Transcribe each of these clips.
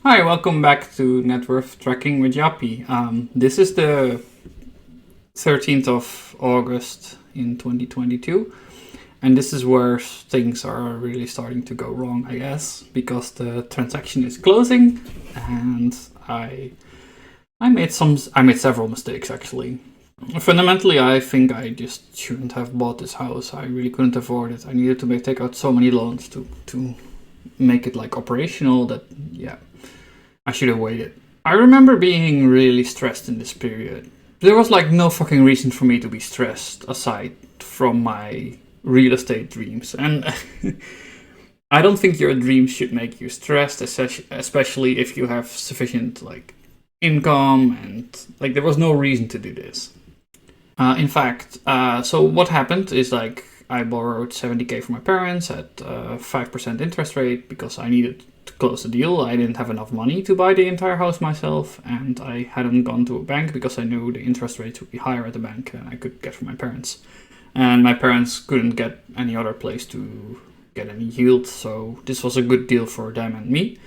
Hi, welcome back to Net Worth Tracking with Jappie. This is the 13th of August in 2022, and this is where things are really starting to go wrong, I guess, because the transaction is closing, and I made several mistakes actually. Fundamentally, I think I just shouldn't have bought this house. I really couldn't afford it. I needed to take out so many loans to make it like operational that I should have waited. I remember being really stressed in this period. There was like no fucking reason for me to be stressed aside from my real estate dreams. And I don't think your dreams should make you stressed, especially if you have sufficient like income and like there was no reason to do this. In fact, so what happened is like I borrowed 70k from my parents at 5% interest rate because I needed to close the deal. I didn't have enough money to buy the entire house myself, and I hadn't gone to a bank because I knew the interest rates would be higher at the bank than I could get from my parents. And my parents couldn't get any other place to get any yield, so this was a good deal for them and me.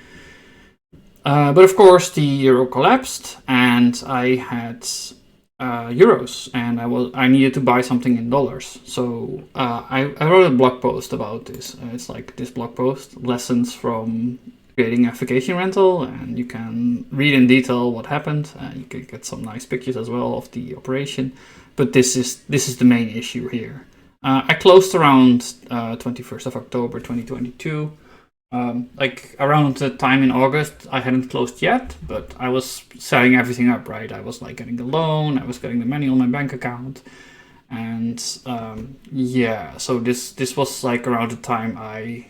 But of course, the euro collapsed, and I had euros, and I needed to buy something in dollars. So I wrote a blog post about this. It's like this blog post, lessons from creating a vacation rental, and you can read in detail what happened. You can get some nice pictures as well of the operation. But this is the main issue here. I closed around 21st of October 2022. Like around the time in August, I hadn't closed yet, but I was setting everything up, right? I was like getting the loan, I was getting the money on my bank account, and so this was like around the time I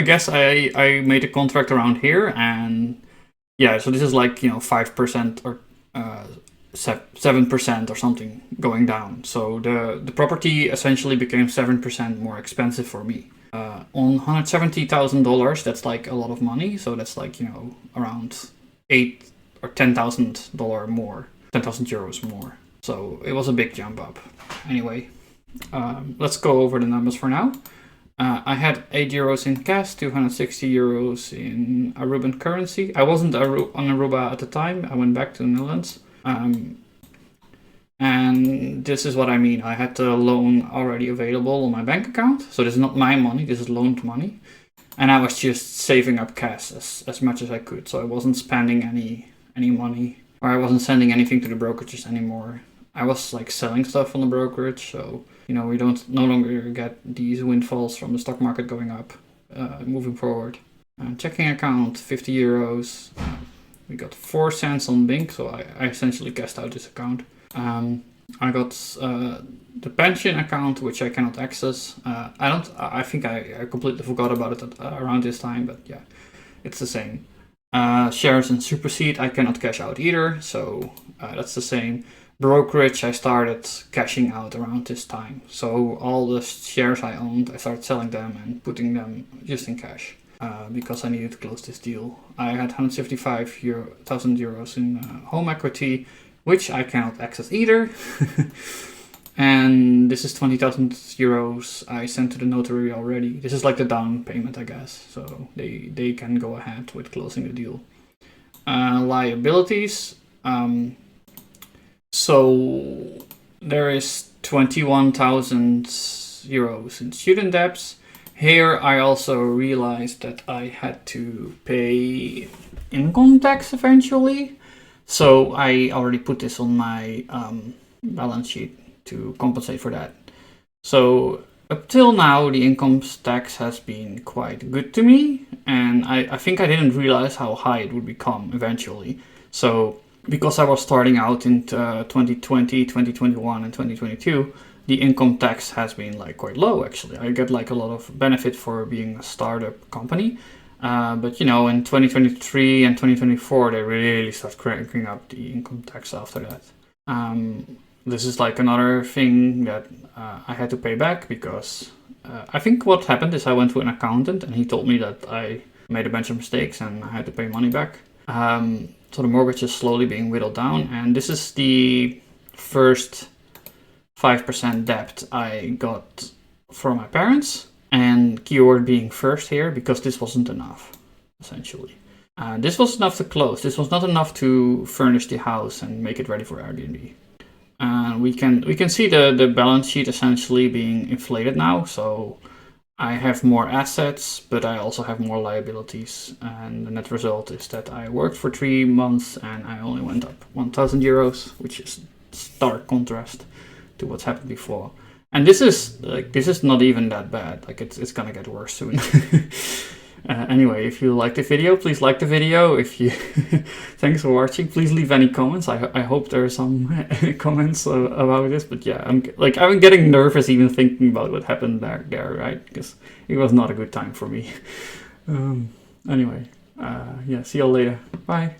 guess I made a contract around here, and so this is like 5% or 7% or something going down. So the property essentially became 7% more expensive for me. On $170,000, that's like a lot of money. So that's like around $8,000 or $10,000 more, 10,000 euros more. So it was a big jump up. Anyway, let's go over the numbers for now. I had 8 euros in cash, 260 euros in Aruban currency. I wasn't on Aruba at the time. I went back to the Netherlands. And this is what I mean. I had the loan already available on my bank account. So this is not my money, this is loaned money. And I was just saving up cash as much as I could. So I wasn't spending any money, or I wasn't sending anything to the brokerages anymore. I was like selling stuff on the brokerage. So, we no longer get these windfalls from the stock market going up moving forward. Checking account, 50 euros. We got 4 cents on Bink, so I essentially cashed out this account. I got the pension account, which I cannot access. I think I completely forgot about it around this time, but yeah, it's the same. Shares and Superseed, I cannot cash out either, so that's the same. Brokerage, I started cashing out around this time. So all the shares I owned, I started selling them and putting them just in cash. Because I needed to close this deal. I had 175,000 euros in home equity, which I cannot access either. And this is 20,000 euros I sent to the notary already. This is like the down payment, I guess. So they can go ahead with closing the deal. Liabilities. So there is 21,000 euros in student debts. Here I also realized that I had to pay income tax eventually. So I already put this on my balance sheet to compensate for that. So up till now, the income tax has been quite good to me. And I think I didn't realize how high it would become eventually. So because I was starting out in 2020, 2021 and 2022, the income tax has been like quite low actually. I get like a lot of benefit for being a startup company. But in 2023 and 2024, they really start cranking up the income tax after that. This is like another thing that I had to pay back because I think what happened is I went to an accountant and he told me that I made a bunch of mistakes and I had to pay money back. So the mortgage is slowly being whittled down, and this is the first 5% debt I got from my parents, and keyword being first here because this wasn't enough. essentially. This was enough to close. This was not enough to furnish the house and make it ready for Airbnb. We can see the balance sheet essentially being inflated now. So I have more assets, but I also have more liabilities. And the net result is that I worked for 3 months and I only went up 1,000 euros, which is stark contrast to what's happened before. And this is not even that bad. Like it's gonna get worse soon. Anyway, if you like the video, please like the video. If you thanks for watching. Please leave any comments. I hope there are some comments about this. But yeah, I'm getting nervous even thinking about what happened there, right? Because it was not a good time for me. Anyway, yeah, see y'all later. Bye.